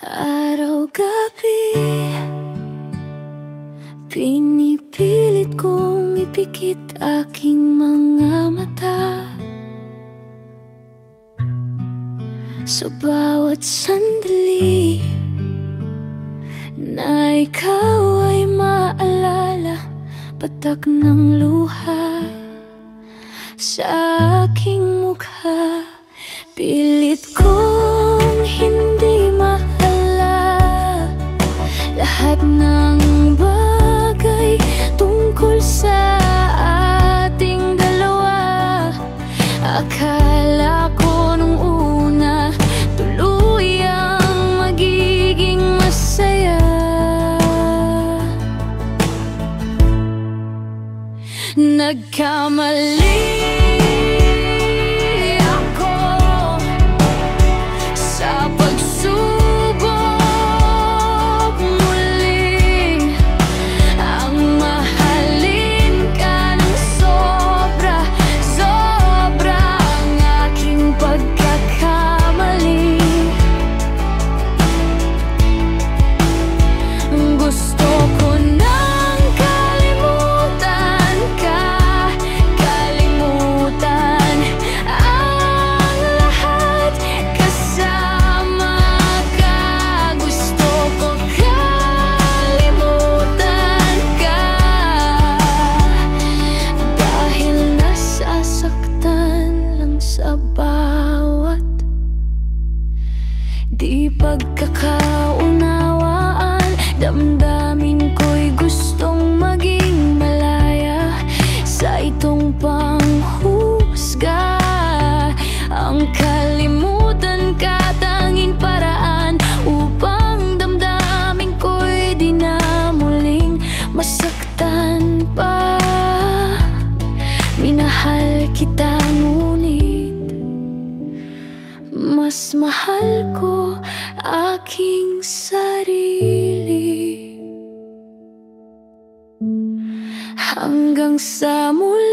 Araw-gabi, pinipilit kong ipikit aking mga mata sa bawat sandali na ikaw ay maalala. Patak ng luha sa aking mukha, pilit kong hindi mahala lahat ng bagay tungkol sa ating dalawa. Akala ko nung una tuluyang magiging masaya. Nagkamali ako sa pagsubok muli ang mahalin ka ng sobra, sobra ang aking pagkakamali. Gusto ko nang kalimutan ka, kalimutan ang lahat kasama ka. Gusto ko kalimutan ka dahil nasasaktan lang sa bawat di pagkakaunawaan. Damdamin ko'y gustong maging malaya sa itong panghusga. Ang kalimutan ka tanging paraan upang damdamin ko'y di na muling masaktan pa. Minahal kita ngunit mas mahal ko aking sarili. Hanggang sa muli